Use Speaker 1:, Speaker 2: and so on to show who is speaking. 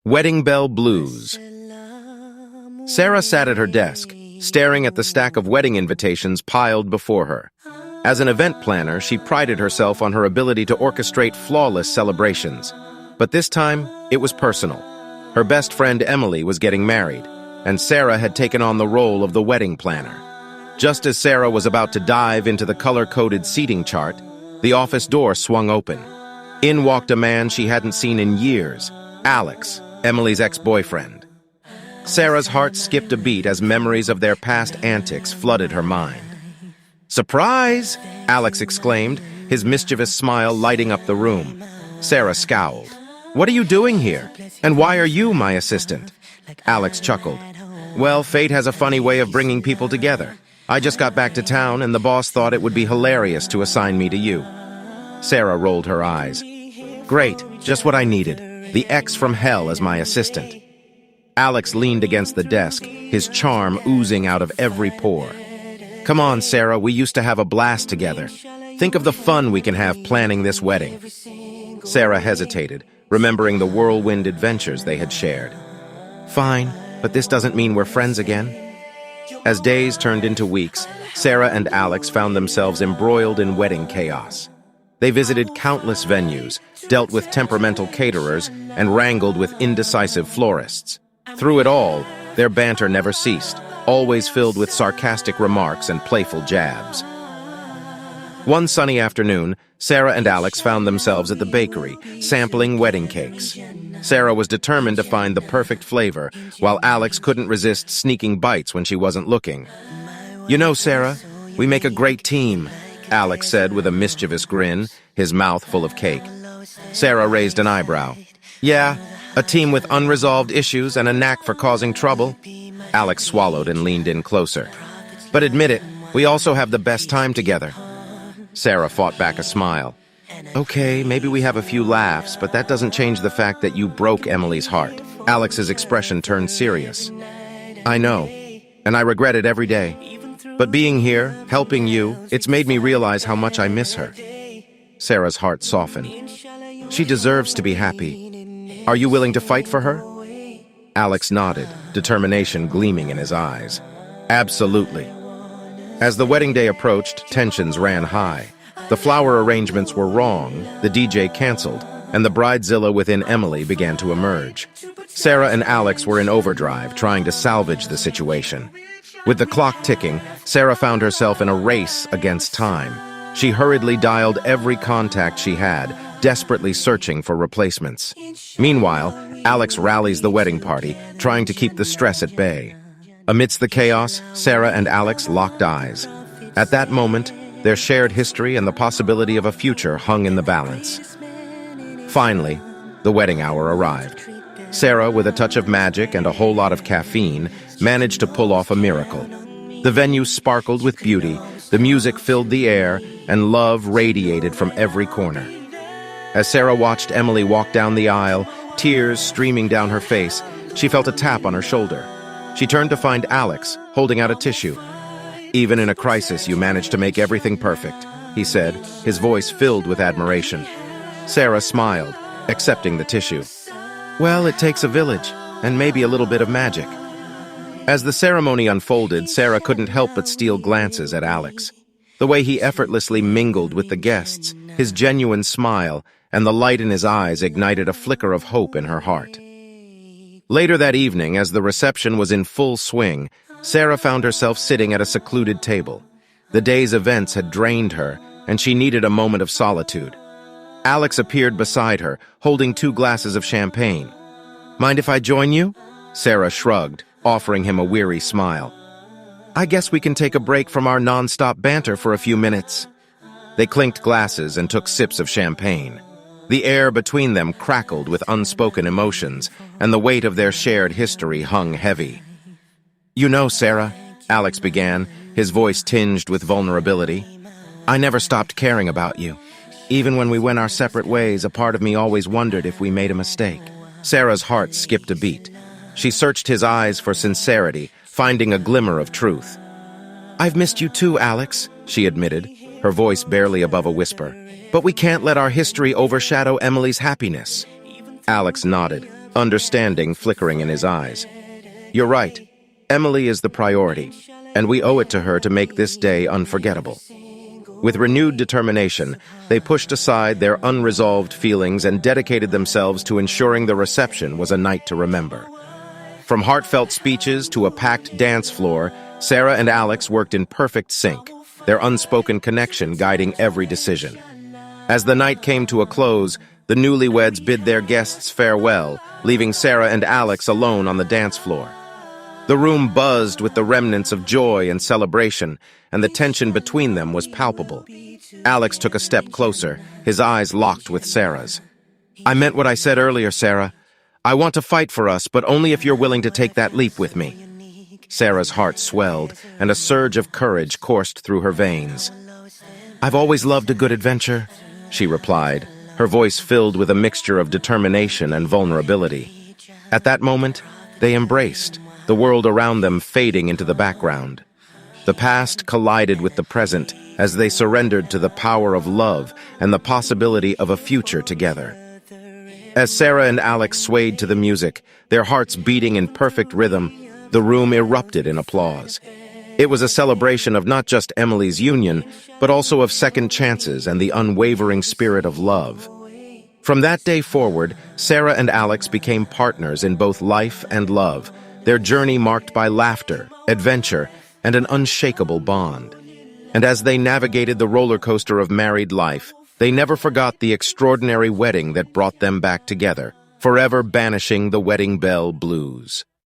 Speaker 1: Wedding Bell Blues. Sarah sat at her desk, staring at the stack of wedding invitations piled before her. As an event planner, she prided herself on her ability to orchestrate flawless celebrations. But this time, it was personal. Her best friend Emily was getting married, and Sarah had taken on the role of the wedding planner. Just as Sarah was about to dive into the color-coded seating chart, the office door swung open. In walked a man she hadn't seen in years, Alex, Emily's ex-boyfriend. Sarah's heart skipped a beat as memories of their past antics flooded her mind. "Surprise!" Alex exclaimed, his mischievous smile lighting up the room. Sarah scowled. "What are you doing here? And why are you my assistant?" Alex chuckled. "Well, fate has a funny way of bringing people together. I just got back to town and the boss thought it would be hilarious to assign me to you." Sarah rolled her eyes. "Great, just what I needed. The ex from hell as my assistant." Alex leaned against the desk, his charm oozing out of every pore. "Come on, Sarah, we used to have a blast together. Think of the fun we can have planning this wedding." Sarah hesitated, remembering the whirlwind adventures they had shared. "Fine, but this doesn't mean we're friends again." As days turned into weeks, Sarah and Alex found themselves embroiled in wedding chaos. They visited countless venues, dealt with temperamental caterers, and wrangled with indecisive florists. Through it all, their banter never ceased, always filled with sarcastic remarks and playful jabs. One sunny afternoon, Sarah and Alex found themselves at the bakery, sampling wedding cakes. Sarah was determined to find the perfect flavor, while Alex couldn't resist sneaking bites when she wasn't looking. "You know, Sarah, we make a great team," Alex said with a mischievous grin, his mouth full of cake. Sarah raised an eyebrow. "Yeah, a team with unresolved issues and a knack for causing trouble." Alex swallowed and leaned in closer. "But admit it, we also have the best time together." Sarah fought back a smile. "Okay, maybe we have a few laughs, but that doesn't change the fact that you broke Emily's heart." Alex's expression turned serious. "I know, and I regret it every day. But being here, helping you, it's made me realize how much I miss her." Sarah's heart softened. "She deserves to be happy. Are you willing to fight for her?" Alex nodded, determination gleaming in his eyes. "Absolutely." As the wedding day approached, tensions ran high. The flower arrangements were wrong, the DJ canceled, and the bridezilla within Emily began to emerge. Sarah and Alex were in overdrive, trying to salvage the situation. With the clock ticking, Sarah found herself in a race against time. She hurriedly dialed every contact she had, desperately searching for replacements. Meanwhile, Alex rallies the wedding party, trying to keep the stress at bay. Amidst the chaos, Sarah and Alex locked eyes. At that moment, their shared history and the possibility of a future hung in the balance. Finally, the wedding hour arrived. Sarah, with a touch of magic and a whole lot of caffeine, managed to pull off a miracle. The venue sparkled with beauty, the music filled the air, and love radiated from every corner. As Sarah watched Emily walk down the aisle, tears streaming down her face, she felt a tap on her shoulder. She turned to find Alex, holding out a tissue. "Even in a crisis, you managed to make everything perfect," he said, his voice filled with admiration. Sarah smiled, accepting the tissue. "Well, it takes a village, and maybe a little bit of magic." As the ceremony unfolded, Sarah couldn't help but steal glances at Alex. The way he effortlessly mingled with the guests, his genuine smile, and the light in his eyes ignited a flicker of hope in her heart. Later that evening, as the reception was in full swing, Sarah found herself sitting at a secluded table. The day's events had drained her, and she needed a moment of solitude. Alex appeared beside her, holding 2 glasses of champagne. "Mind if I join you?" Sarah shrugged, offering him a weary smile. "I guess we can take a break from our non-stop banter for a few minutes." They clinked glasses and took sips of champagne. The air between them crackled with unspoken emotions, and the weight of their shared history hung heavy. "You know, Sarah," Alex began, his voice tinged with vulnerability, "I never stopped caring about you. Even when we went our separate ways, a part of me always wondered if we made a mistake." Sarah's heart skipped a beat. She searched his eyes for sincerity, finding a glimmer of truth. "I've missed you too, Alex," she admitted, her voice barely above a whisper. "But we can't let our history overshadow Emily's happiness." Alex nodded. understanding flickering in his eyes. "You're right. Emily is the priority, and we owe it to her to make this day unforgettable." With renewed determination, they pushed aside their unresolved feelings and dedicated themselves to ensuring the reception was a night to remember. From heartfelt speeches to a packed dance floor, Sarah and Alex worked in perfect sync, their unspoken connection guiding every decision. As the night came to a close, the newlyweds bid their guests farewell, leaving Sarah and Alex alone on the dance floor. The room buzzed with the remnants of joy and celebration, and the tension between them was palpable. Alex took a step closer, his eyes locked with Sarah's. "I meant what I said earlier, Sarah. I want to fight for us, but only if you're willing to take that leap with me." Sarah's heart swelled, and a surge of courage coursed through her veins. "I've always loved a good adventure," she replied, her voice filled with a mixture of determination and vulnerability. At that moment, they embraced, the world around them fading into the background. The past collided with the present as they surrendered to the power of love and the possibility of a future together. As Sarah and Alex swayed to the music, their hearts beating in perfect rhythm, the room erupted in applause. It was a celebration of not just Emily's union, but also of second chances and the unwavering spirit of love. From that day forward, Sarah and Alex became partners in both life and love, their journey marked by laughter, adventure, and an unshakable bond. And as they navigated the roller coaster of married life, they never forgot the extraordinary wedding that brought them back together, forever banishing the wedding bell blues.